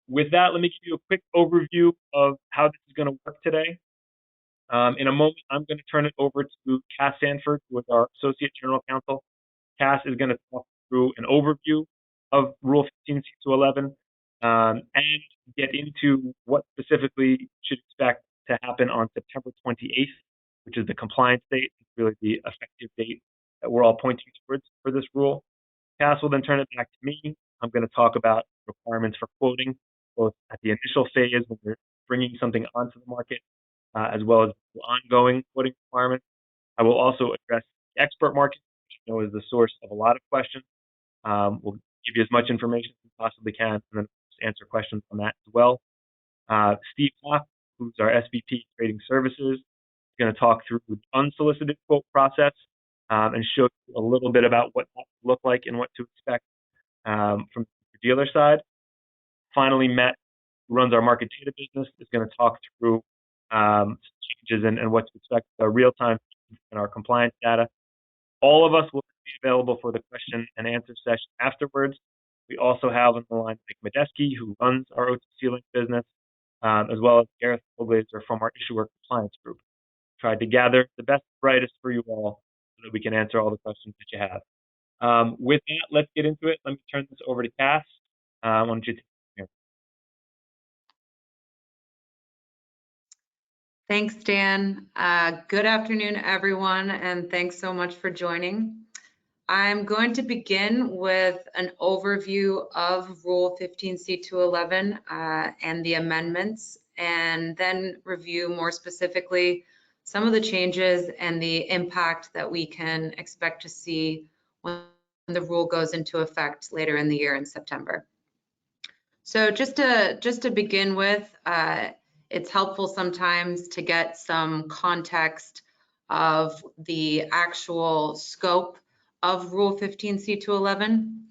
With that, let me give you a quick overview of how this is going to work today. In a moment, I'm going to turn it over to Cass Sanford, who is our Associate General Counsel. Cass is going to talk through an overview of Rule 15c211 and get into what specifically you should expect to happen on September 28th, which is the compliance date. It's really the effective date that we're all pointing towards for this rule. Cass will then turn it back to me. I'm going to talk about requirements for quoting, both at the initial phase when we're bringing something onto the market, as well as the ongoing quoting requirements. I will also address the expert market, which I know is the source of a lot of questions. We'll give you as much information as we possibly can, and then answer questions on that as well. Steve Hawk, who's our SVP Trading Services, is going to talk through the unsolicited quote process and show you a little bit about what that will look like and what to expect from the dealer side. Finally, Matt, who runs our market data business, is going to talk through changes and what to expect with our real-time and our compliance data. All of us will be available for the question and answer session afterwards. We also have on the line Mike Medeski, who runs our OTC Link business, as well as Gareth Oglazer from our Issuer Compliance Group. Tried to gather the best and brightest for you all so that we can answer all the questions that you have. With that, let's get into it. Let me turn this over to Cass. Why don't you take it here? Thanks, Dan. Good afternoon, everyone, and thanks so much for joining. I'm going to begin with an overview of Rule 15c211 and the amendments, and then review more specifically some of the changes and the impact that we can expect to see when the rule goes into effect later in the year in September. So just to begin with, it's helpful sometimes to get some context of the actual scope of Rule 15c211.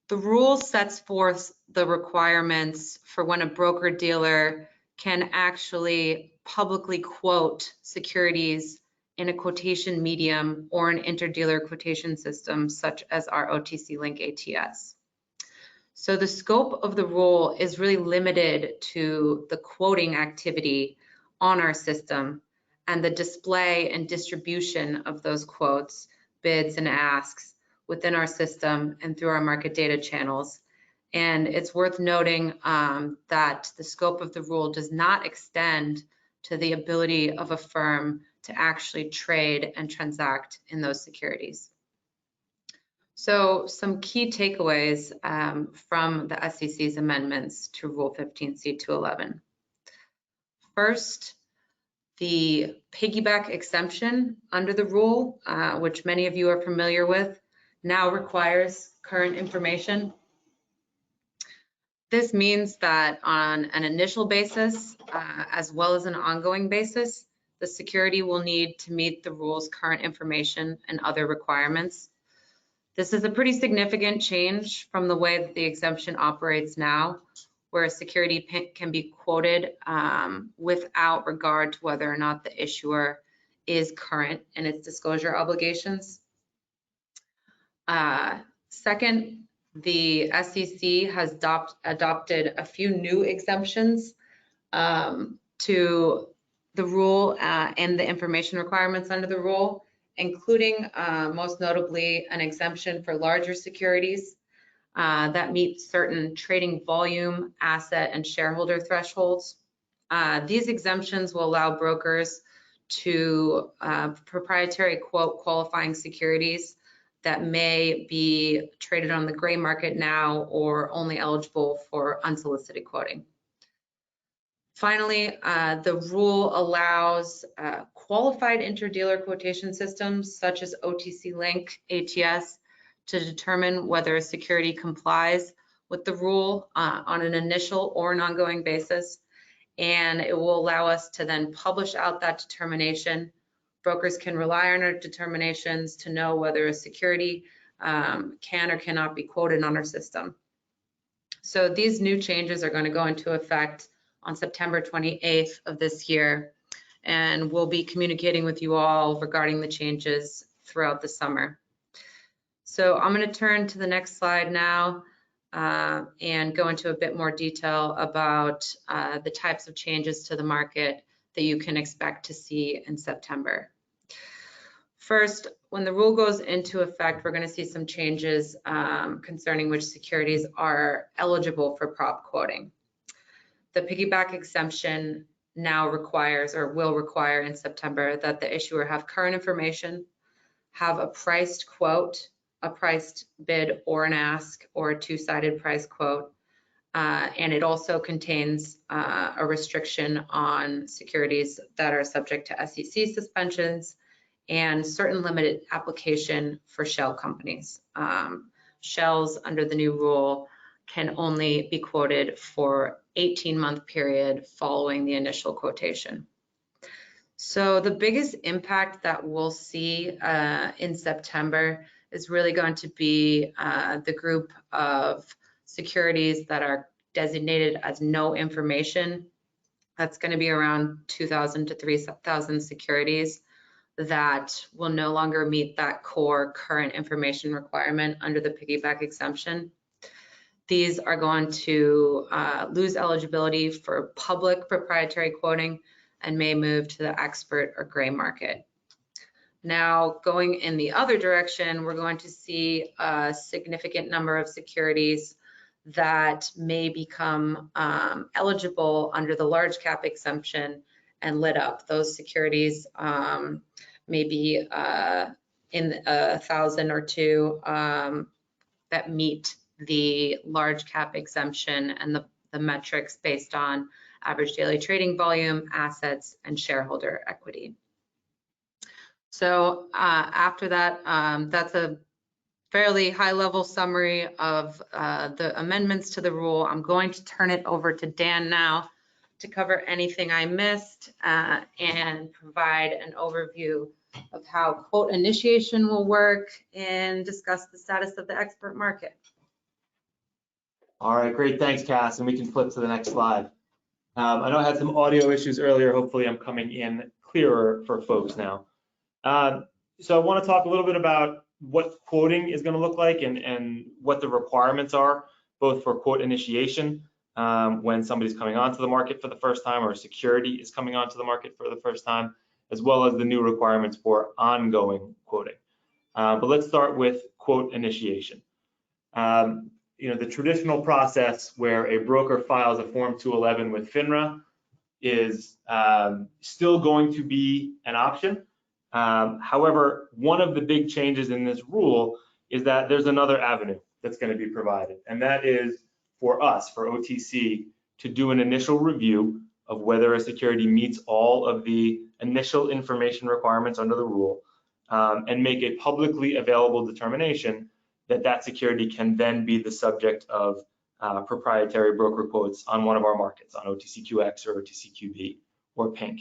The rule sets forth the requirements for when a broker-dealer can actually publicly quote securities in a quotation medium or an interdealer quotation system such as our OTC Link ATS. So the scope of the rule is really limited to the quoting activity on our system and the display and distribution of those quotes, bids, and asks within our system and through our market data channels. And it's worth noting that the scope of the rule does not extend to the ability of a firm to actually trade and transact in those securities. So some key takeaways from the SEC's amendments to Rule 15c211. First, the piggyback exemption under the rule, which many of you are familiar with, now requires current information. This means that on an initial basis, as well as an ongoing basis, the security will need to meet the rule's current information and other requirements. This is a pretty significant change from the way that the exemption operates now, where a security can be quoted without regard to whether or not the issuer is current in its disclosure obligations. Second, the SEC has adopted a few new exemptions to the rule and the information requirements under the rule, including most notably an exemption for larger securities that meet certain trading volume, asset, and shareholder thresholds. These exemptions will allow brokers to proprietary quote qualifying securities that may be traded on the gray market now or only eligible for unsolicited quoting. Finally, the rule allows qualified interdealer quotation systems such as OTC Link ATS to determine whether a security complies with the rule on an initial or an ongoing basis, and it will allow us to then publish out that determination. Brokers can rely on our determinations to know whether a security can or cannot be quoted on our system. So these new changes are going to go into effect on September 28th of this year, and we'll be communicating with you all regarding the changes throughout the summer. So I'm going to turn to the next slide now. and go into a bit more detail about the types of changes to the market that you can expect to see in September. First, when the rule goes into effect, we're going to see some changes concerning which securities are eligible for prop quoting. The piggyback exemption now requires, or will require in September, that the issuer have current information, have a priced quote, a priced bid or an ask, or a two-sided price quote. And it also contains a restriction on securities that are subject to SEC suspensions and certain limited application for shell companies. Shells under the new rule can only be quoted for 18-month period following the initial quotation. So the biggest impact that we'll see in September is really going to be the group of securities that are designated as no information. That's going to be around 2,000 to 3,000 securities that will no longer meet that core current information requirement under the piggyback exemption. These are going to lose eligibility for public proprietary quoting and may move to the expert or gray market. Now, going in the other direction, we're going to see a significant number of securities that may become eligible under the large cap exemption and lit up. Those securities may be in 1,000 or two that meet the large cap exemption and the metrics based on average daily trading volume, assets, and shareholder equity. So after that, that's a fairly high-level summary of the amendments to the rule. I'm going to turn it over to Dan now to cover anything I missed and provide an overview of how quote initiation will work and discuss the status of the expert market. All right, great. Thanks, Cass. And we can flip to the next slide. I know I had some audio issues earlier. Hopefully I'm coming in clearer for folks now. So I want to talk a little bit about what quoting is going to look like and what the requirements are, both for quote initiation, when somebody's coming onto the market for the first time or a security is coming onto the market for the first time, as well as the new requirements for ongoing quoting. But let's start with quote initiation. The traditional process where a broker files a Form 211 with FINRA is still going to be an option. However, one of the big changes in this rule is that there's another avenue that's going to be provided, and that is for us, for OTC, to do an initial review of whether a security meets all of the initial information requirements under the rule, and make a publicly available determination that that security can then be the subject of proprietary broker quotes on one of our markets, on OTCQX or OTCQB or Pink.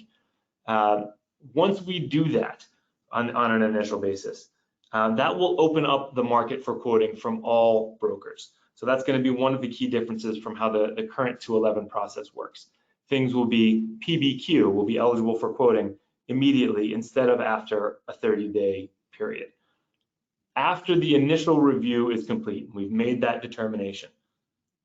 Once we do that on an initial basis, that will open up the market for quoting from all brokers. So that's going to be one of the key differences from how the current 211 process works. Things will be PBQ, will be eligible for quoting immediately instead of after a 30-day period. After the initial review is complete, we've made that determination,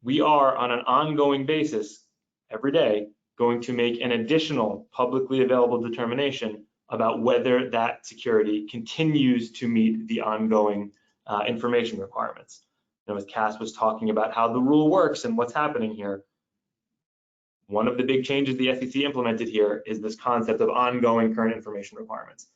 we are on an ongoing basis every day going to make an additional publicly available determination about whether that security continues to meet the ongoing information requirements. As Cass was talking about how the rule works and what's happening here, one of the big changes the SEC implemented here is this concept of ongoing current information requirements.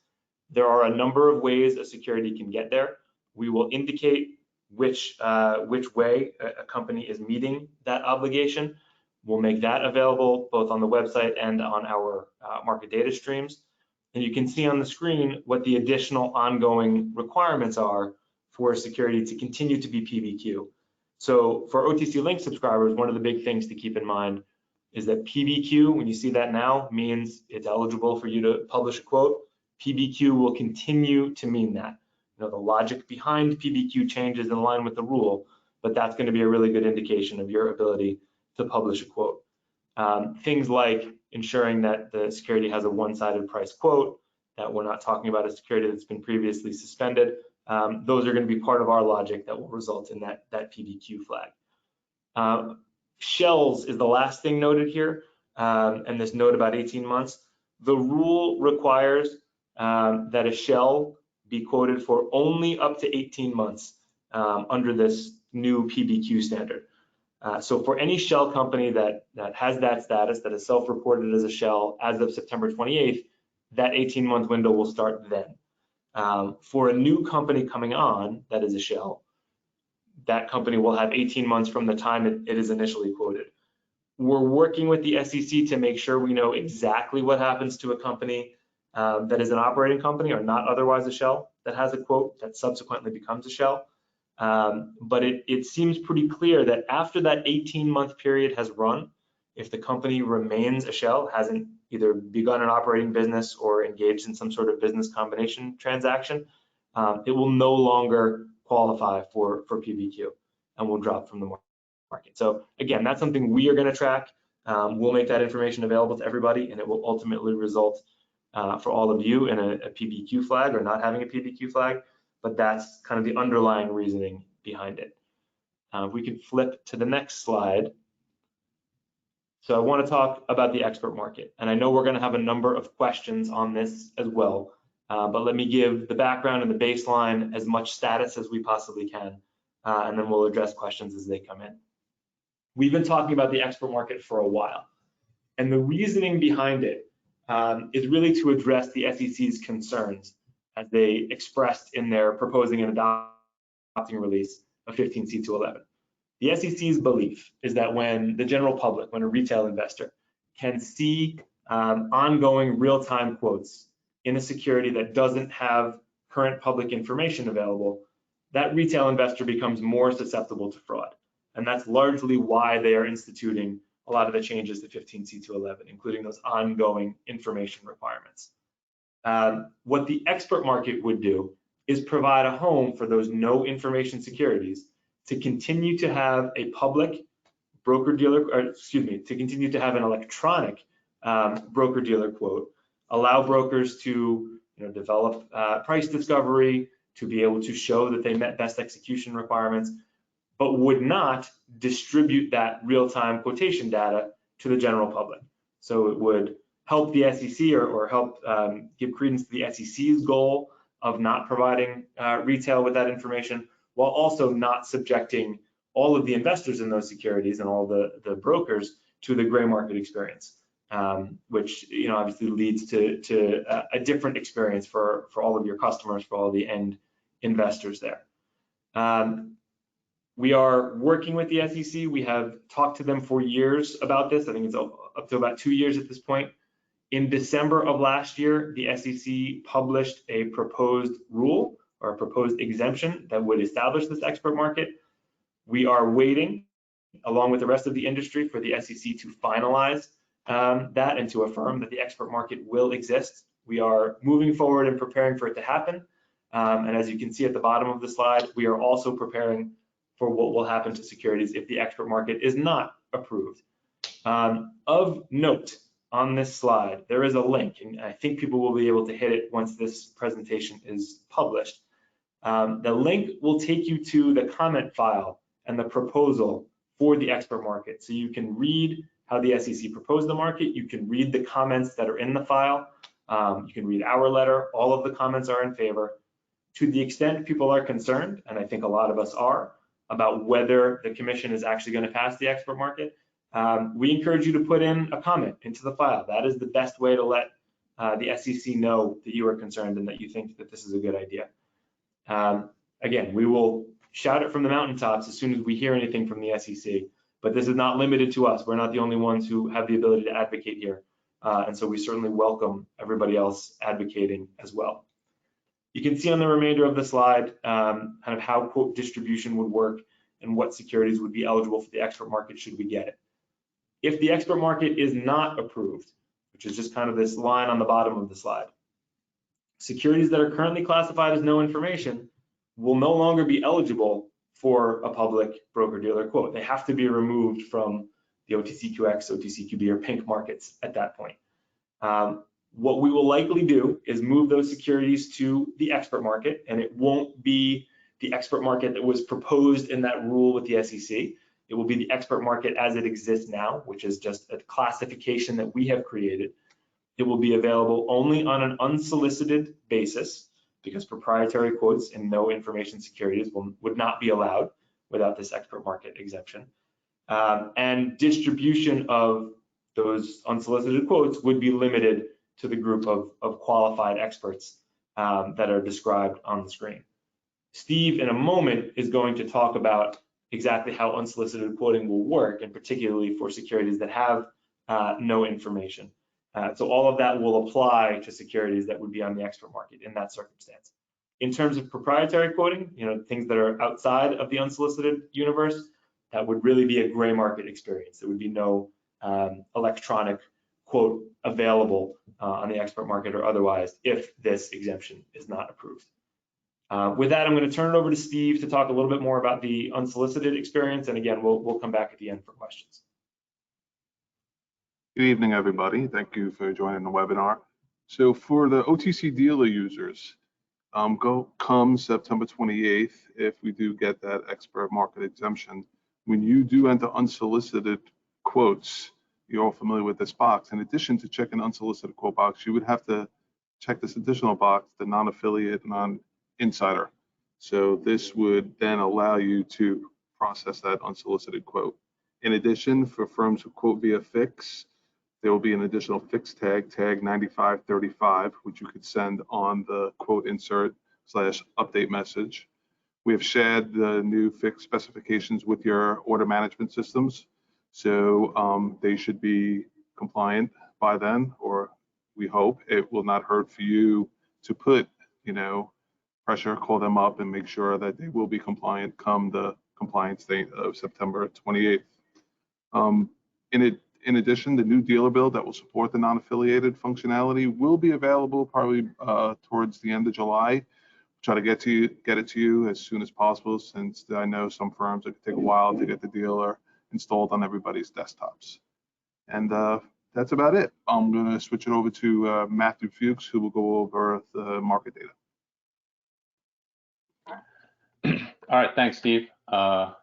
There are a number of ways a security can get there. We will indicate which way a company is meeting that obligation. We'll make that available both on the website and on our market data streams. And you can see on the screen what the additional ongoing requirements are for a security to continue to be PBQ. So for OTC Link subscribers, one of the big things to keep in mind is that PBQ, when you see that now, means it's eligible for you to publish a quote. PBQ will continue to mean that. The logic behind PBQ changes in line with the rule, but that's going to be a really good indication of your ability to publish a quote. Things like ensuring that the security has a one-sided price quote, that we're not talking about a security that's been previously suspended. Those are going to be part of our logic that will result in that PBQ flag. Shells is the last thing noted here, and this note about 18 months. The rule requires that a shell be quoted for only up to 18 months under this new PBQ standard. So for any shell company that has that status, that is self-reported as a shell as of September 28th, that 18-month window will start then. For a new company coming on that is a shell, that company will have 18 months from the time it is initially quoted. We're working with the SEC to make sure we know exactly what happens to a company that is an operating company or not otherwise a shell that has a quote that subsequently becomes a shell. But it seems pretty clear that after that 18-month period has run, if the company remains a shell, hasn't either begun an operating business or engaged in some sort of business combination transaction, it will no longer qualify for PBQ and will drop from the market. So again, that's something we are going to track. We'll make that information available to everybody, and it will ultimately result for all of you in a PBQ flag or not having a PBQ flag, but that's kind of the underlying reasoning behind it. If we could flip to the next slide. So I want to talk about the expert market, and I know we're going to have a number of questions on this as well, but let me give the background and the baseline as much status as we possibly can, and then we'll address questions as they come in. We've been talking about the expert market for a while, and the reasoning behind it is really to address the SEC's concerns as they expressed in their proposing and adopting release of 15C211. The SEC's belief is that when the general public, when a retail investor can see ongoing real-time quotes in a security that doesn't have current public information available, that retail investor becomes more susceptible to fraud. And that's largely why they are instituting a lot of the changes to 15C211, including those ongoing information requirements. What the expert market would do is provide a home for those no information securities to continue to have a public broker-dealer, or excuse me, to continue to have an electronic broker-dealer quote, allow brokers to develop price discovery, to be able to show that they met best execution requirements, but would not distribute that real-time quotation data to the general public. So it would help the SEC or help give credence to the SEC's goal of not providing retail with that information, while also not subjecting all of the investors in those securities and all the brokers to the gray market experience, which obviously leads to a different experience for all of your customers, for all the end investors there. We are working with the SEC. We have talked to them for years about this. I think it's up to about 2 years at this point. In December of last year, the SEC published a proposed rule or a proposed exemption that would establish this expert market. We are waiting, along with the rest of the industry, for the SEC to finalize that and to affirm that the expert market will exist. We are moving forward and preparing for it to happen. And as you can see at the bottom of the slide, we are also preparing for what will happen to securities if the expert market is not approved. Of note, on this slide, there is a link, and I think people will be able to hit it once this presentation is published. The link will take you to the comment file and the proposal for the expert market. So you can read how the SEC proposed the market. You can read the comments that are in the file. You can read our letter. All of the comments are in favor. To the extent people are concerned, and I think a lot of us are, about whether the commission is actually going to pass the expert market, we encourage you to put in a comment into the file. That is the best way to let the SEC know that you are concerned and that you think that this is a good idea. Again, we will shout it from the mountaintops as soon as we hear anything from the SEC, but this is not limited to us. We're not the only ones who have the ability to advocate here. And so we certainly welcome everybody else advocating as well. You can see on the remainder of the slide kind of how quote distribution would work and what securities would be eligible for the expert market should we get it. If the expert market is not approved, which is just kind of this line on the bottom of the slide, securities that are currently classified as no information will no longer be eligible for a public broker-dealer quote. They have to be removed from the OTCQX, OTCQB, or pink markets at that point. What we will likely do is move those securities to the expert market, and it won't be the expert market that was proposed in that rule with the SEC. It will be the expert market as it exists now, which is just a classification that we have created. It will be available only on an unsolicited basis, because proprietary quotes and no information securities would not be allowed without this expert market exemption. And distribution of those unsolicited quotes would be limited to the group of qualified experts that are described on the screen. Steve, in a moment, is going to talk about exactly how unsolicited quoting will work, and particularly for securities that have no information. So all of that will apply to securities that would be on the expert market in that circumstance. In terms of proprietary quoting, things that are outside of the unsolicited universe, that would really be a gray market experience. There would be no electronic quote available on the expert market or otherwise if this exemption is not approved. With that, I'm going to turn it over to Steve to talk a little bit more about the unsolicited experience. And again, we'll come back at the end for questions. Good evening, everybody. Thank you for joining the webinar. So for the OTC dealer users, come September 28th, if we do get that expert market exemption, when you do enter unsolicited quotes, you're all familiar with this box. In addition to checking unsolicited quote box, you would have to check this additional box, the non-affiliate, non-insider. So this would then allow you to process that unsolicited quote. In addition, for firms who quote via fix, there will be an additional fix tag 9535, which you could send on the quote insert / update message. We have shared the new fix specifications with your order management systems. So they should be compliant by then, or we hope. It will not hurt for you to put, pressure, call them up and make sure that they will be compliant come the compliance date of September 28th. In addition, the new dealer bill that will support the non-affiliated functionality will be available probably towards the end of July. Try to get it to you as soon as possible, since I know some firms it could take a while to get the dealer installed on everybody's desktops. And that's about it. I'm going to switch it over to Matthew Fuchs, who will go over the market data. All right, thanks, Steve. All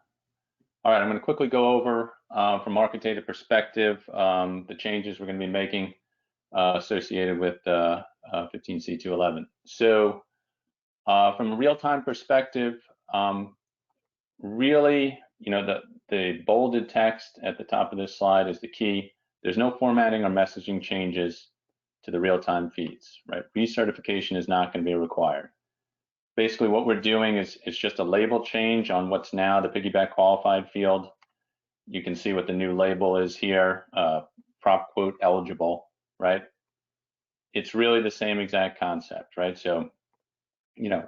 right, I'm going to quickly go over, from market data perspective, the changes we're going to be making associated with 15C211. So from a real-time perspective, really, the bolded text at the top of this slide is the key. There's no formatting or messaging changes to the real-time feeds, right? Recertification is not going to be required. Basically, what we're doing is just a label change on what's now the piggyback qualified field. You can see what the new label is here, prop quote eligible, right? It's really the same exact concept, right? So, you're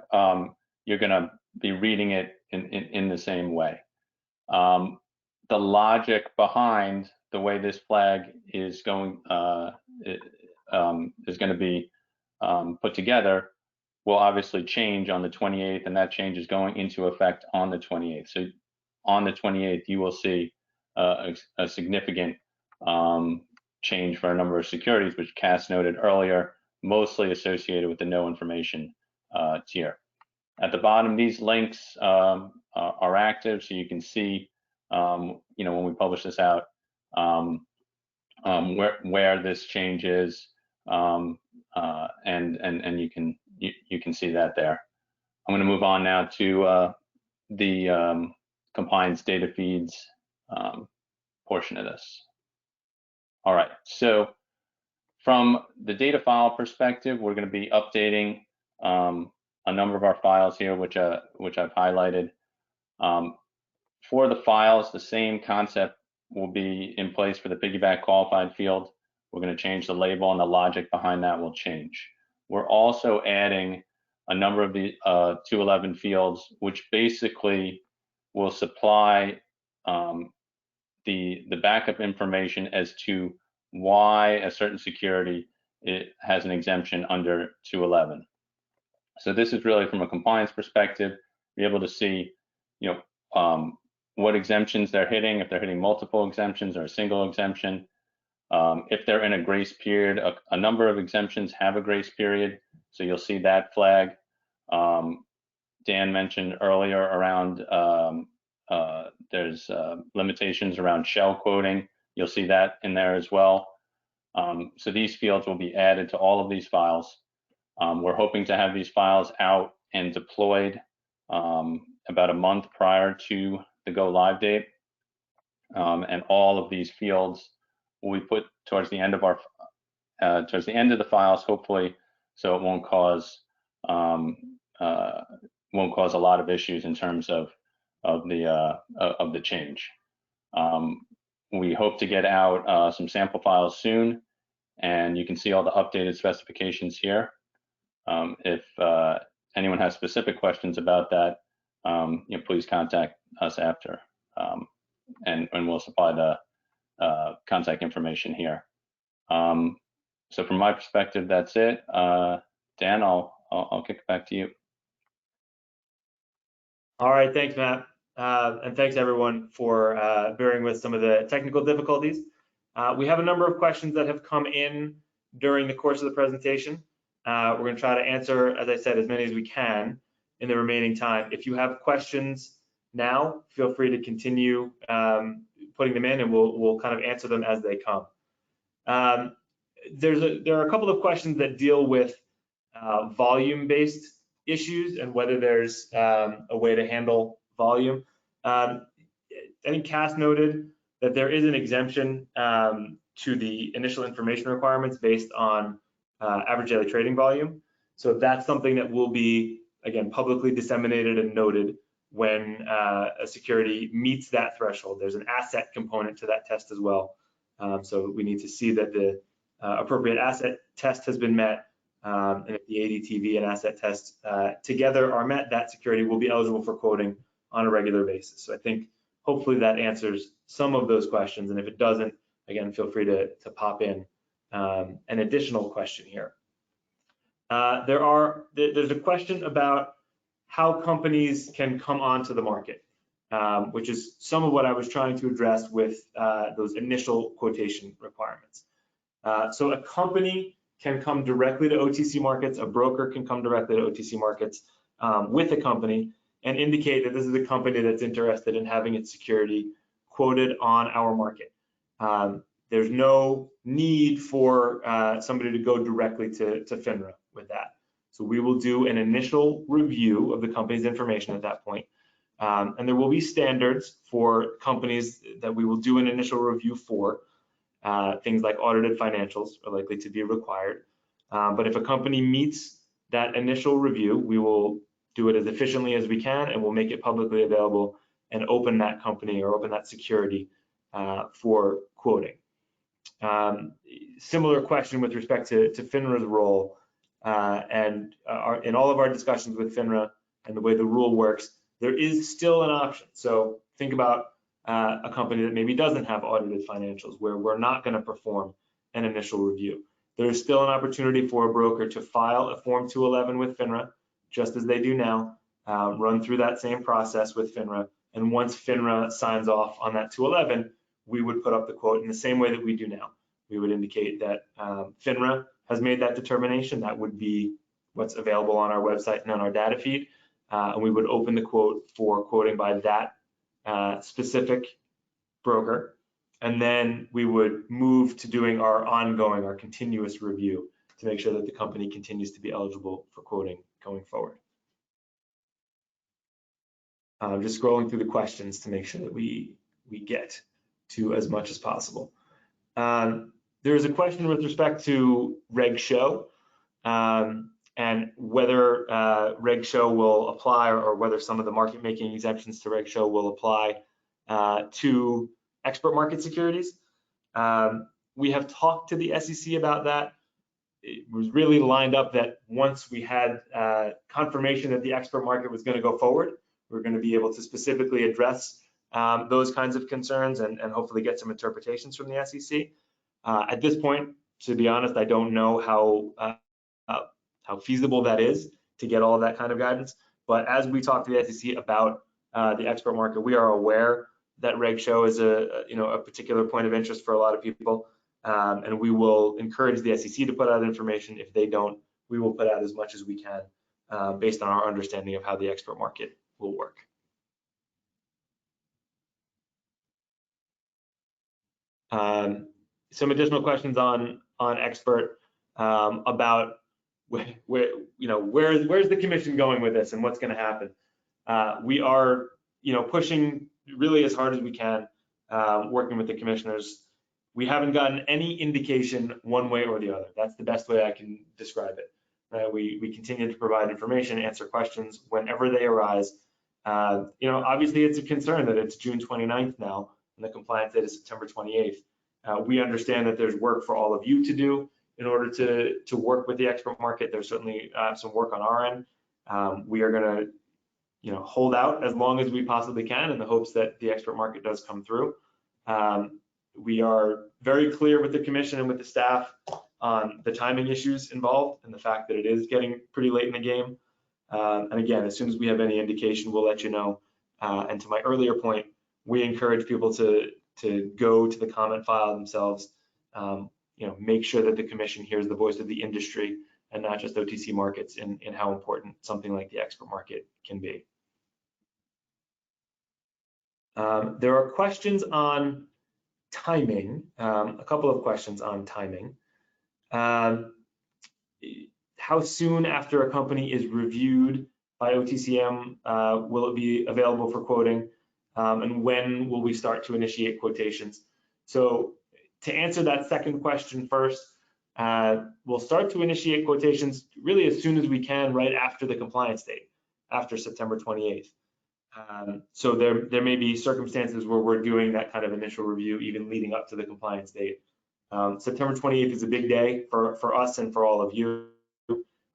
going to be reading it in the same way. The logic behind the way this flag is going to be put together will obviously change on the 28th, and that change is going into effect on the 28th. So on the 28th, you will see a significant change for a number of securities, which Cass noted earlier, mostly associated with the no information tier. At the bottom, these links are active, so you can see, when we publish this out, where this change is, and you can see that there. I'm going to move on now to the compliance data feeds portion of this. All right, so from the data file perspective, we're going to be updating a number of our files here, which I've highlighted. For the files, the same concept will be in place for the piggyback qualified field. We're going to change the label, and the logic behind that will change. We're also adding a number of the 211 fields, which basically will supply the backup information as to why a certain security has an exemption under 211. So this is really from a compliance perspective, be able to see, what exemptions they're hitting, if they're hitting multiple exemptions or a single exemption. If they're in a grace period, a number of exemptions have a grace period, so you'll see that flag. Dan mentioned earlier around there's limitations around shell quoting. You'll see that in there as well. So these fields will be added to all of these files. We're hoping to have these files out and deployed about a month prior to the go live date. And all of these fields will be put towards the end of our the files, hopefully, so it won't cause a lot of issues in terms of the change. We hope to get out some sample files soon, and you can see all the updated specifications here. If anyone has specific questions about that, please contact us after, and we'll supply the contact information here. So from my perspective, that's it. Dan, I'll kick it back to you. All right, thanks, Matt. And thanks everyone for bearing with some of the technical difficulties. We have a number of questions that have come in during the course of the presentation. We're going to try to answer, as I said, as many as we can in the remaining time. If you have questions now, feel free to continue putting them in, and we'll kind of answer them as they come. There are a couple of questions that deal with volume-based issues and whether there's a way to handle volume. I think Cass noted that there is an exemption to the initial information requirements based on average daily trading volume. So that's something that will be, again, publicly disseminated and noted when a security meets that threshold. There's an asset component to that test as well. So we need to see that the appropriate asset test has been met, and if the ADTV and asset test together are met, that security will be eligible for quoting on a regular basis. So I think hopefully that answers some of those questions, and if it doesn't, again, feel free to pop in an additional question here. There's a question about how companies can come onto the market, which is some of what I was trying to address with those initial quotation requirements. So a company can come directly to OTC markets, a broker can come directly to OTC markets with a company and indicate that this is a company that's interested in having its security quoted on our market. There's no need for somebody to go directly to FINRA with that. So we will do an initial review of the company's information at that point. And there will be standards for companies that we will do an initial review for. Things like audited financials are likely to be required. But if a company meets that initial review, we will do it as efficiently as we can, and we'll make it publicly available and open that company or open that security for quoting. Similar question with respect to FINRA's role, and in all of our discussions with FINRA and the way the rule works, there is still an option. So think about a company that maybe doesn't have audited financials, where we're not going to perform an initial review. There is still an opportunity for a broker to file a Form 211 with FINRA, just as they do now, run through that same process with FINRA, and once FINRA signs off on that 211, we would put up the quote in the same way that we do now. We would indicate that FINRA has made that determination. That would be what's available on our website and on our data feed, and we would open the quote for quoting by that specific broker, and then we would move to doing our ongoing, our continuous review to make sure that the company continues to be eligible for quoting going forward. I'm just scrolling through the questions to make sure that we get to as much as possible. There's a question with respect to RegShow and whether RegShow will apply, or whether some of the market making exemptions to RegShow will apply to expert market securities. We have talked to the SEC about that. It was really lined up that once we had confirmation that the expert market was going to go forward, we're going to be able to specifically address those kinds of concerns and hopefully get some interpretations from the SEC. At this point, to be honest, I don't know how feasible that is to get all of that kind of guidance. But as we talk to the SEC about the expert market, we are aware that RegShow is a particular point of interest for a lot of people, and we will encourage the SEC to put out information. If they don't, we will put out as much as we can based on our understanding of how the expert market will work. Some additional questions on expert about where's the commission going with this and what's going to happen. We are pushing really as hard as we can, working with the commissioners. We haven't gotten any indication one way or the other. That's the best way I can describe it. We continue to provide information, answer questions whenever they arise. Obviously it's a concern that it's June 29th now and the compliance date is September 28th. We understand that there's work for all of you to do in order to work with the expert market. There's certainly some work on our end. We are going to hold out as long as we possibly can in the hopes that the expert market does come through. We are very clear with the commission and with the staff on the timing issues involved and the fact that it is getting pretty late in the game. And again, as soon as we have any indication, we'll let you know. And to my earlier point, we encourage people to go to the comment file themselves, make sure that the commission hears the voice of the industry and not just OTC markets in how important something like the expert market can be. There are questions on timing, a couple of questions on timing. How soon after a company is reviewed by OTCM will it be available for quoting? And when will we start to initiate quotations? So to answer that second question first, we'll start to initiate quotations really as soon as we can right after the compliance date, after September 28th. So there may be circumstances where we're doing that kind of initial review even leading up to the compliance date. September 28th is a big day for us and for all of you.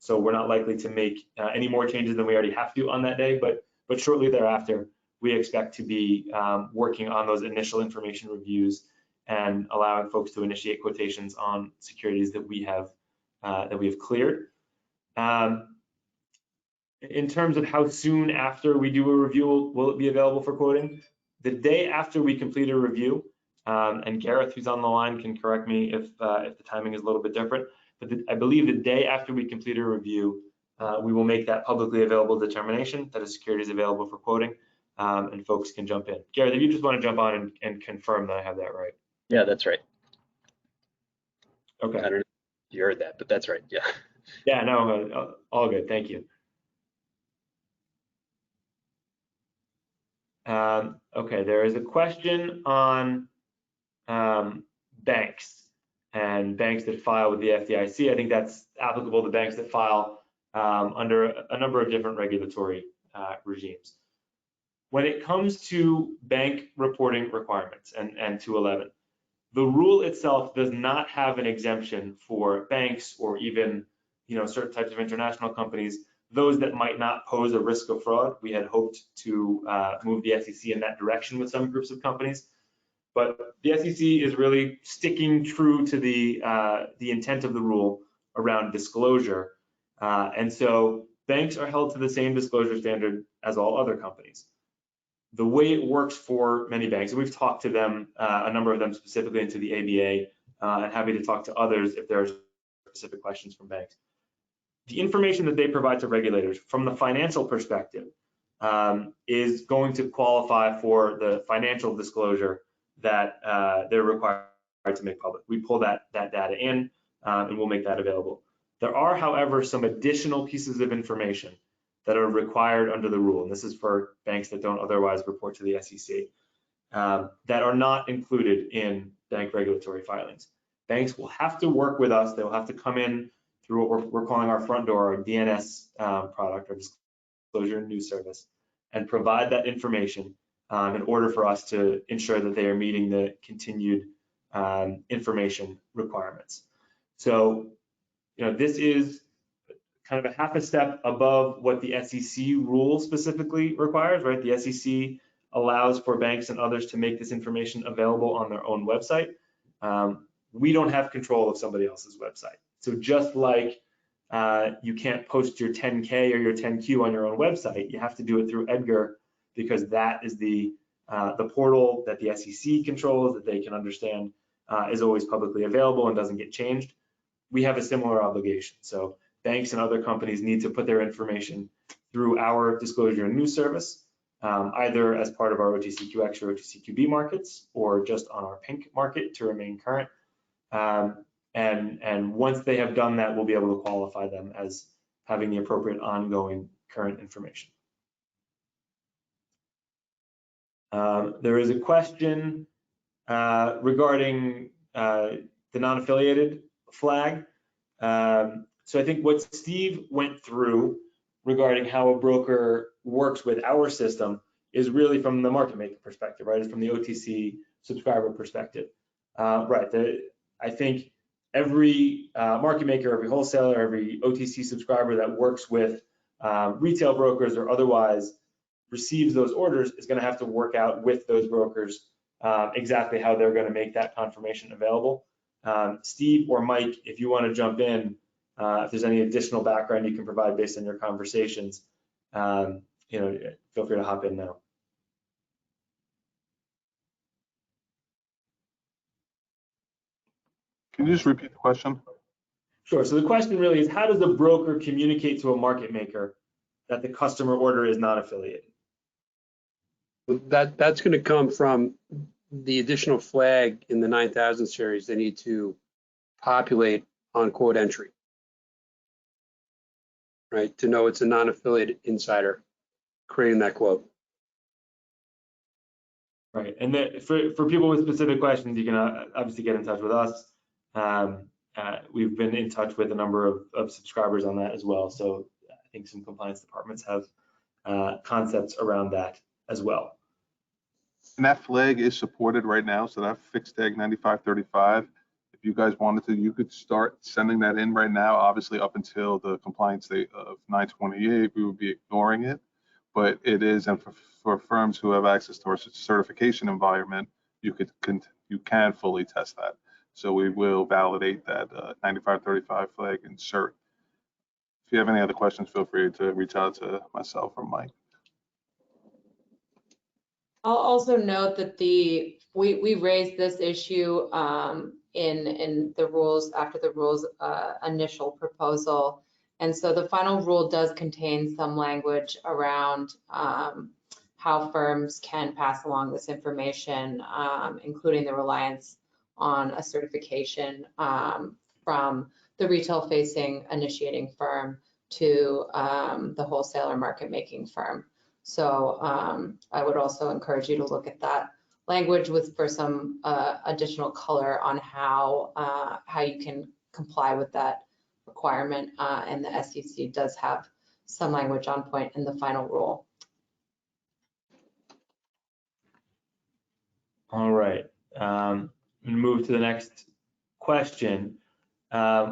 So we're not likely to make any more changes than we already have to on that day, but shortly thereafter, we expect to be working on those initial information reviews and allowing folks to initiate quotations on securities that we have cleared. In terms of how soon after we do a review will it be available for quoting, the day after we complete a review, and Gareth, who's on the line, can correct me if the timing is a little bit different, but I believe the day after we complete a review, we will make that publicly available determination that a security is available for quoting, and folks can jump in. Gareth, if you just want to jump on and confirm that I have that right. Yeah, that's right. Okay. I don't know if you heard that, but that's right. Yeah. Yeah, no, all good. Thank you. Okay, there is a question on banks and banks that file with the FDIC. I think that's applicable to banks that file under a number of different regulatory regimes. When it comes to bank reporting requirements and 211, the rule itself does not have an exemption for banks or even certain types of international companies, those that might not pose a risk of fraud. We had hoped to move the SEC in that direction with some groups of companies, but the SEC is really sticking true to the intent of the rule around disclosure, and so banks are held to the same disclosure standard as all other companies. The way it works for many banks, and we've talked to them, a number of them specifically into the ABA, and happy to talk to others if there are specific questions from banks. The information that they provide to regulators from the financial perspective is going to qualify for the financial disclosure that they're required to make public. We pull that data in and we'll make that available. There are, however, some additional pieces of information that are required under the rule, and this is for banks that don't otherwise report to the SEC, that are not included in bank regulatory filings. Banks will have to work with us. They will have to come in through what we're calling our front door, our DNS product, our disclosure and news service, and provide that information in order for us to ensure that they are meeting the continued information requirements. So, this is kind of a half a step above what the SEC rule specifically requires, right? The SEC allows for banks and others to make this information available on their own website. We don't have control of somebody else's website. So just like you can't post your 10K or your 10Q on your own website, you have to do it through Edgar because that is the portal that the SEC controls, that they can understand is always publicly available and doesn't get changed. We have a similar obligation. So banks and other companies need to put their information through our disclosure and news service, either as part of our OTCQX or OTCQB markets, or just on our pink market to remain current. And once they have done that, we'll be able to qualify them as having the appropriate ongoing current information. There is a question regarding the non-affiliated flag. So I think what Steve went through regarding how a broker works with our system is really from the market maker perspective, right? It's from the OTC subscriber perspective. Right, I think every market maker, every wholesaler, every OTC subscriber that works with retail brokers or otherwise receives those orders is going to have to work out with those brokers exactly how they're going to make that confirmation available. Steve or Mike, if you want to jump in, if there's any additional background you can provide based on your conversations, feel free to hop in now. Can you just repeat the question? Sure. So the question really is, how does the broker communicate to a market maker that the customer order is not affiliated? That's going to come from the additional flag in the 9000 series they need to populate on quote entry, right? To know it's a non-affiliated insider creating that quote. Right. And for people with specific questions, you can obviously get in touch with us. We've been in touch with a number of subscribers on that as well. So I think some compliance departments have concepts around that as well. And that flag is supported right now. So that fixed tag 9535, if you guys wanted to, you could start sending that in right now. Obviously, up until the compliance date of 9/28, we would be ignoring it. But it is, and for firms who have access to our certification environment, you can fully test that. So we will validate that 9535 flag insert. If you have any other questions, feel free to reach out to myself or Mike. I'll also note that we raised this issue in the rules after the rules initial proposal. And so the final rule does contain some language around how firms can pass along this information, including the reliance on a certification from the retail-facing initiating firm to the wholesaler market-making firm. So I would also encourage you to look at that language for some additional color on how you can comply with that requirement, and the SEC does have some language on point in the final rule. All right, move to the next question,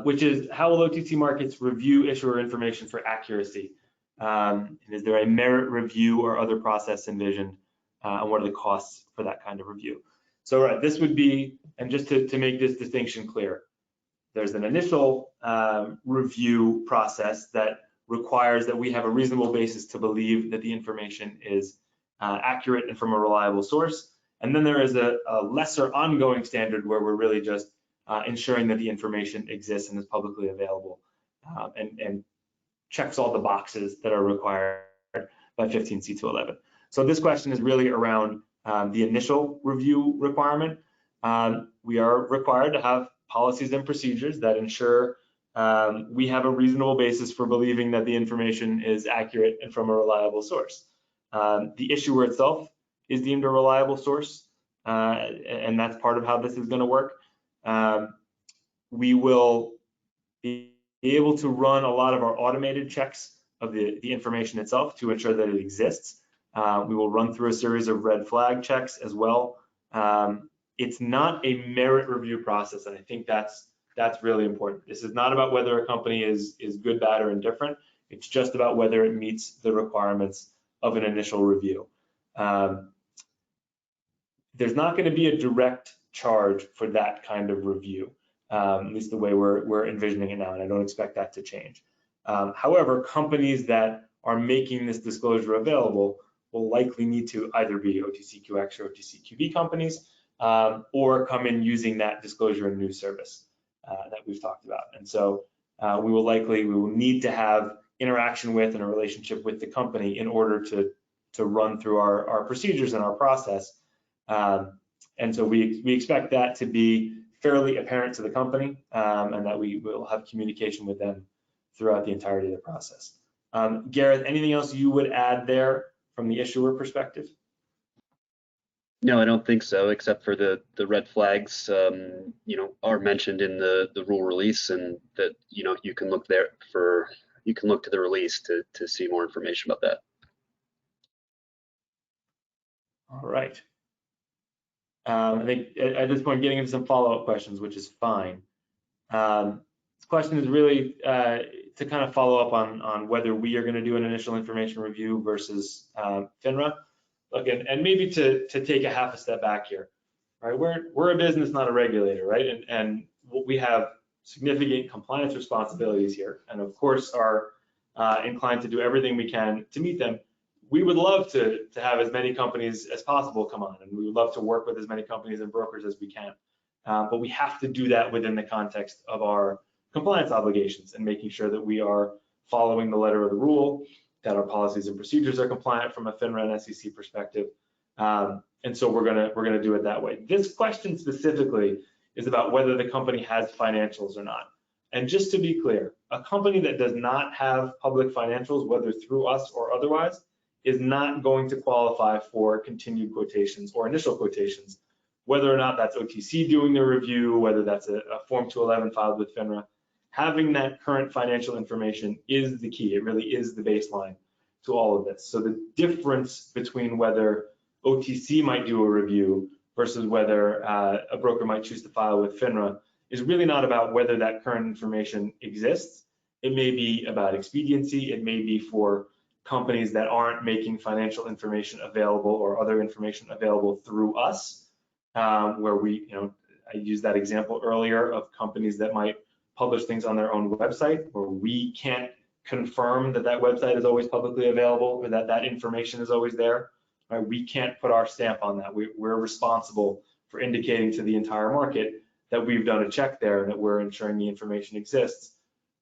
which is, how will OTC Markets review issuer information for accuracy? And is there a merit review or other process envisioned, and what are the costs for that kind of review? So right, this would be, and just to make this distinction clear, there's an initial review process that requires that we have a reasonable basis to believe that the information is accurate and from a reliable source. And then there is a lesser ongoing standard where we're really just ensuring that the information exists and is publicly available, and checks all the boxes that are required by 15C211. So this question is really around the initial review requirement. We are required to have policies and procedures that ensure we have a reasonable basis for believing that the information is accurate and from a reliable source. The issuer itself is deemed a reliable source, and that's part of how this is going to work. We will be able to run a lot of our automated checks of the information itself to ensure that it exists. We will run through a series of red flag checks as well. It's not a merit review process, and I think that's really important. This is not about whether a company is good, bad, or indifferent. It's just about whether it meets the requirements of an initial review. There's not going to be a direct charge for that kind of review, at least the way we're envisioning it now, and I don't expect that to change. However, companies that are making this disclosure available will likely need to either be OTCQX or OTCQB companies, or come in using that disclosure and news service that we've talked about. And so we will need to have interaction with and a relationship with the company in order to run through our procedures and our process. And so we expect that to be fairly apparent to the company, and that we will have communication with them throughout the entirety of the process. Gareth, anything else you would add there from the issuer perspective? No, I don't think so, except for the red flags, are mentioned in the rule release, and that, you can look to the release to see more information about that. All right. I think at this point, getting into some follow-up questions, which is fine. This question is really to kind of follow up on whether we are going to do an initial information review versus FINRA. Look, and maybe to take a half a step back here, right? We're a business, not a regulator, right? And we have significant compliance responsibilities here, and of course are inclined to do everything we can to meet them. We would love to have as many companies as possible come on, and we would love to work with as many companies and brokers as we can. But we have to do that within the context of our compliance obligations and making sure that we are following the letter of the rule, that our policies and procedures are compliant from a FINRA and SEC perspective. And so we're gonna do it that way. This question specifically is about whether the company has financials or not. And just to be clear, a company that does not have public financials, whether through us or otherwise, is not going to qualify for continued quotations or initial quotations, whether or not that's OTC doing the review, whether that's a Form 211 filed with FINRA. Having that current financial information is the key. It really is the baseline to all of this. So the difference between whether OTC might do a review versus whether a broker might choose to file with FINRA is really not about whether that current information exists. It may be about expediency. It may be for companies that aren't making financial information available or other information available through us, where we, I used that example earlier of companies that might publish things on their own website, where we can't confirm that that website is always publicly available or that that information is always there. Right? We can't put our stamp on that. We're responsible for indicating to the entire market that we've done a check there and that we're ensuring the information exists.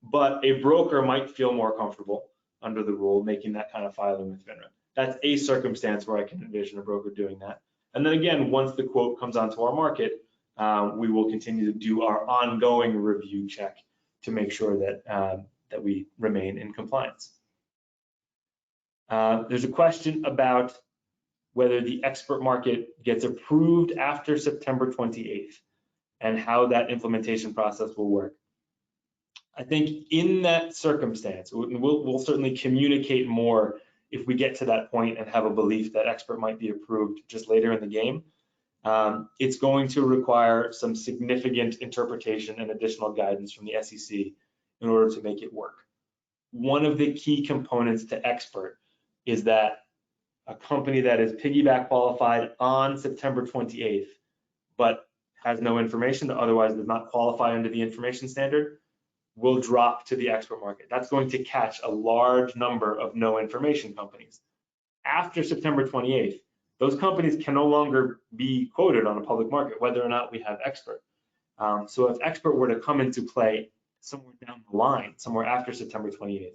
But a broker might feel more comfortable under the rule making that kind of filing with FINRA. That's a circumstance where I can envision a broker doing that. And then again, once the quote comes onto our market, we will continue to do our ongoing review check to make sure that that we remain in compliance. There's a question about whether the expert market gets approved after September 28th and how that implementation process will work. I think in that circumstance, we'll certainly communicate more if we get to that point and have a belief that expert might be approved just later in the game. It's going to require some significant interpretation and additional guidance from the SEC in order to make it work. One of the key components to expert is that a company that is piggyback qualified on September 28th, but has no information, otherwise does not qualify under the information standard, will drop to the expert market. That's going to catch a large number of no information companies. After September 28th, those companies can no longer be quoted on a public market, whether or not we have expert. So if expert were to come into play somewhere down the line, somewhere after September 28th,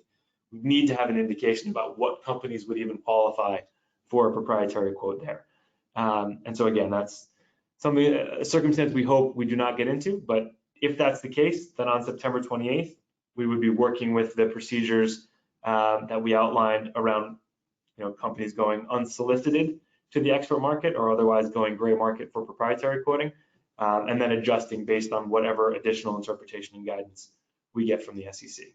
we need to have an indication about what companies would even qualify for a proprietary quote there. And so again, that's a circumstance we hope we do not get into, but if that's the case, then on September 28th, we would be working with the procedures that we outlined around companies going unsolicited to the expert market or otherwise going gray market for proprietary quoting, and then adjusting based on whatever additional interpretation and guidance we get from the SEC.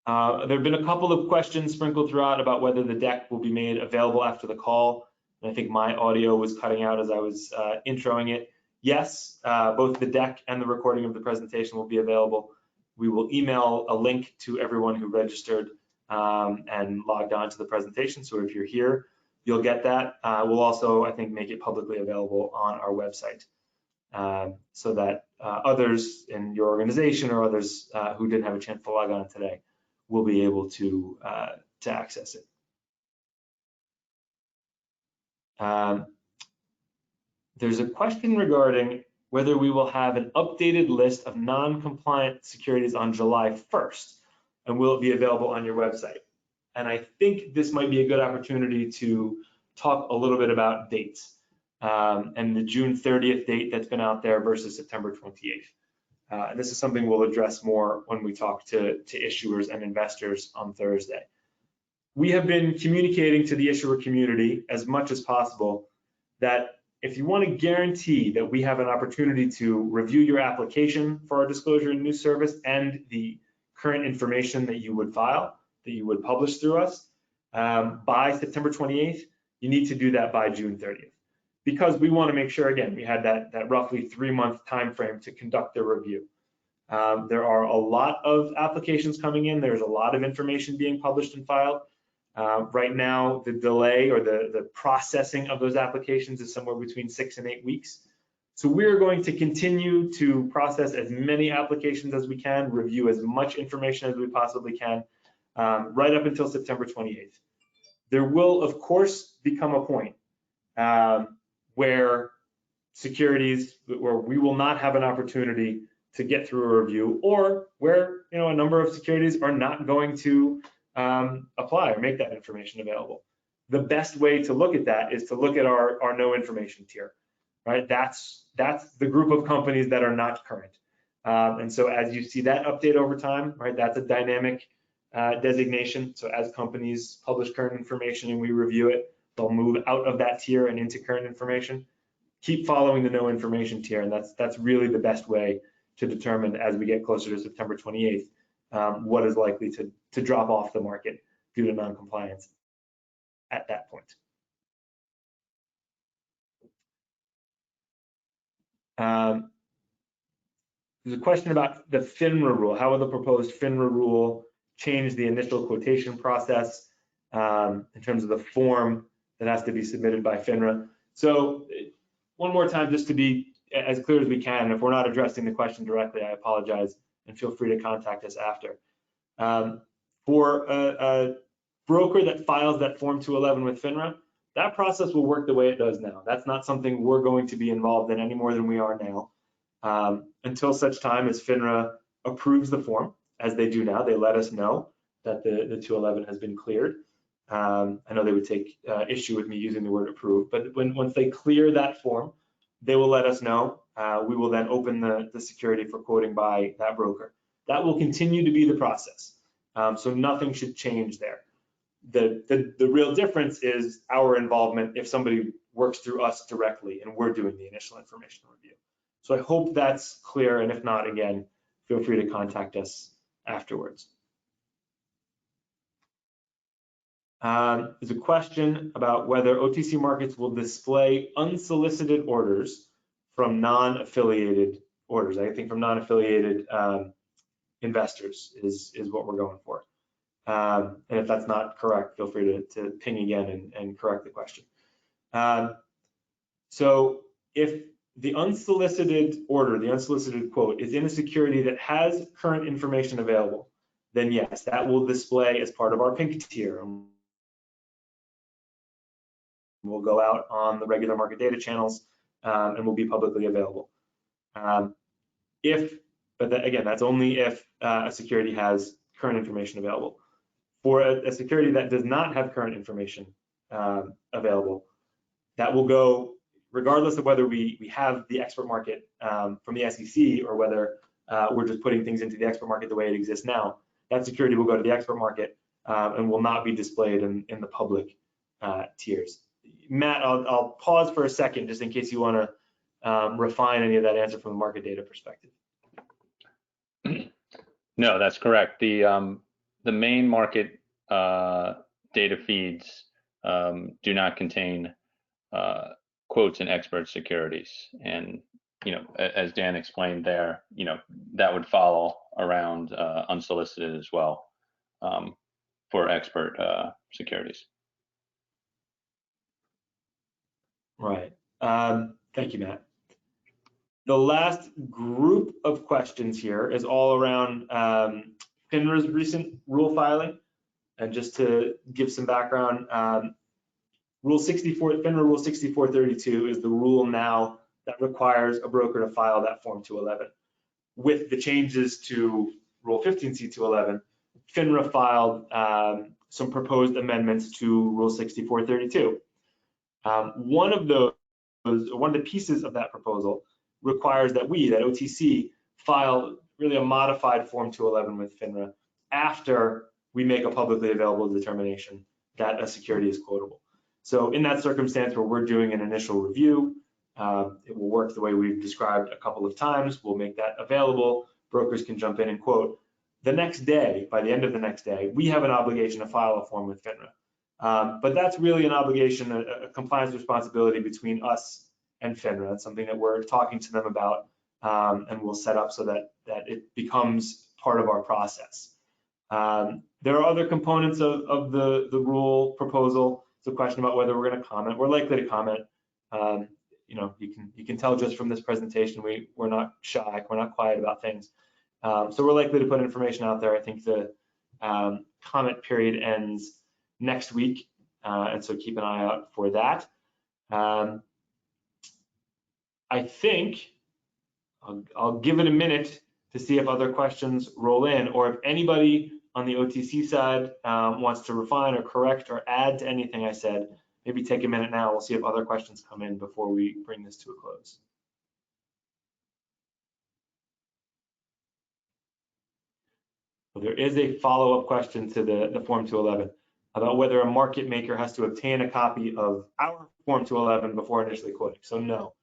There have been a couple of questions sprinkled throughout about whether the deck will be made available after the call. And I think my audio was cutting out as I was introing it. Yes, both the deck and the recording of the presentation will be available. We will email a link to everyone who registered and logged on to the presentation. So if you're here, you'll get that. We'll also, I think, make it publicly available on our website so that others in your organization or others who didn't have a chance to log on today will be able to access it. There's a question regarding whether we will have an updated list of non-compliant securities on July 1st, and will it be available on your website? and I think this might be a good opportunity to talk a little bit about dates and the June 30th date that's been out there versus September 28th. And this is something we'll address more when we talk to issuers and investors on Thursday. We have been communicating to the issuer community as much as possible that if you want to guarantee that we have an opportunity to review your application for our disclosure and news service and the current information that you would file, that you would publish through us by September 28th, you need to do that by June 30th. Because we want to make sure, again, we had that roughly 3-month time frame to conduct the review. There are a lot of applications coming in. There's a lot of information being published and filed. Right now, the delay or the processing of those applications is somewhere between 6 and 8 weeks. So we're going to continue to process as many applications as we can, review as much information as we possibly can, right up until September 28th. There will, of course, become a point where we will not have an opportunity to get through a review, or where a number of securities are not going to apply or make that information available. The best way to look at that is to look at our no information tier, right? That's the group of companies that are not current. And so as you see that update over time, right, that's a dynamic designation. So as companies publish current information and we review it, they'll move out of that tier and into current information. Keep following the no information tier, and that's really the best way to determine, as we get closer to September 28th, what is likely to drop off the market due to non-compliance at that point. There's a question about the FINRA rule. How will the proposed FINRA rule change the initial quotation process in terms of the form that has to be submitted by FINRA? So one more time, just to be as clear as we can, if we're not addressing the question directly, I apologize, and feel free to contact us after. For a broker that files that Form 211 with FINRA, that process will work the way it does now. That's not something we're going to be involved in any more than we are now. Until such time as FINRA approves the form, as they do now, they let us know that the 211 has been cleared. I know they would take issue with me using the word approve, but once they clear that form, they will let us know. We will then open the security for quoting by that broker. That will continue to be the process. So nothing should change there. The real difference is our involvement if somebody works through us directly and we're doing the initial information review. So I hope that's clear, and if not, again, feel free to contact us afterwards. There's a question about whether OTC Markets will display unsolicited orders from non-affiliated orders. I think from non-affiliated investors is what we're going for. And if that's not correct, feel free to ping again and correct the question. So if the unsolicited order, the unsolicited quote, is in a security that has current information available, then yes, that will display as part of our pink tier. We'll go out on the regular market data channels and will be publicly available. But again, that's only if a security has current information available. For a security that does not have current information available, that will go, regardless of whether we have the expert market from the SEC or whether we're just putting things into the expert market the way it exists now, that security will go to the expert market and will not be displayed in the public tiers. Matt, I'll pause for a second just in case you want to refine any of that answer from a market data perspective. No, that's correct. The main market data feeds do not contain quotes and expert securities, and as Dan explained there, that would follow around unsolicited as well for expert securities. Right. Thank you, Matt. The last group of questions here is all around FINRA's recent rule filing. And just to give some background, FINRA Rule 6432 is the rule now that requires a broker to file that Form 211. With the changes to Rule 15C211, FINRA filed some proposed amendments to Rule 6432. One of the pieces of that proposal requires that OTC, file really a modified Form 211 with FINRA after we make a publicly available determination that a security is quotable. So in that circumstance where we're doing an initial review, it will work the way we've described a couple of times. We'll make that available. Brokers can jump in and quote. The next day, by the end of the next day, we have an obligation to file a form with FINRA. But that's really an obligation, a compliance responsibility between us and FINRA. It's something that we're talking to them about, and we'll set up so that it becomes part of our process. There are other components of the rule proposal. It's a question about whether we're going to comment. We're likely to comment. You know, you can tell just from this presentation, we're not shy, we're not quiet about things. So we're likely to put information out there. I think the comment period ends next week, and so keep an eye out for that. I think I'll give it a minute to see if other questions roll in, or if anybody on the OTC side wants to refine or correct or add to anything I said. Maybe take a minute now. We'll see if other questions come in before we bring this to a close. Well, there is a follow-up question to the Form 211 about whether a market maker has to obtain a copy of our Form 211 before initially quoting. So no.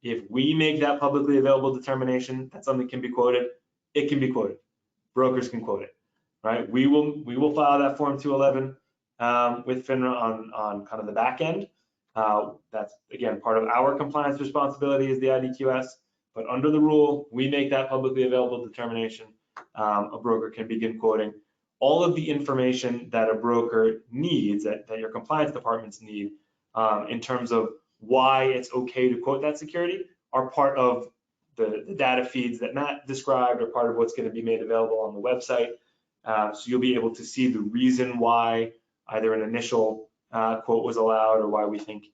If we make that publicly available determination that something can be quoted, it can be quoted. Brokers can quote it, right? We will file that Form 211 with FINRA on kind of the back end. That's, again, part of our compliance responsibility is the IDQS, but under the rule, we make that publicly available determination. A broker can begin quoting. All of the information that a broker needs, that your compliance departments need, in terms of why it's okay to quote that security, are part of the data feeds that Matt described, or part of what's going to be made available on the website. So you'll be able to see the reason why either an initial quote was allowed, or why we think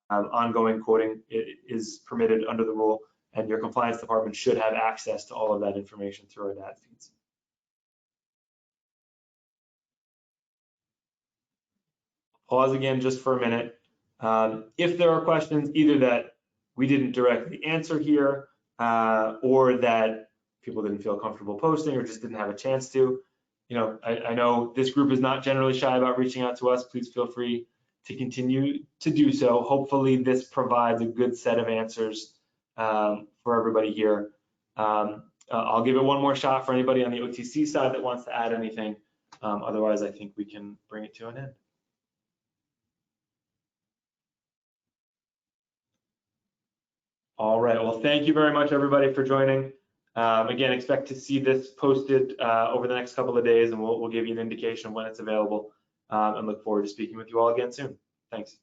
ongoing quoting is permitted under the rule, and your compliance department should have access to all of that information through our data feeds. Pause again just for a minute. If there are questions either that we didn't directly answer here, or that people didn't feel comfortable posting or just didn't have a chance to, you know, I know this group is not generally shy about reaching out to us. Please feel free to continue to do so. Hopefully this provides a good set of answers for everybody here. I'll give it one more shot for anybody on the OTC side that wants to add anything. Otherwise, I think we can bring it to an end. All right, well, thank you very much, everybody, for joining. Again, expect to see this posted over the next couple of days, and we'll give you an indication of when it's available, and look forward to speaking with you all again soon. Thanks.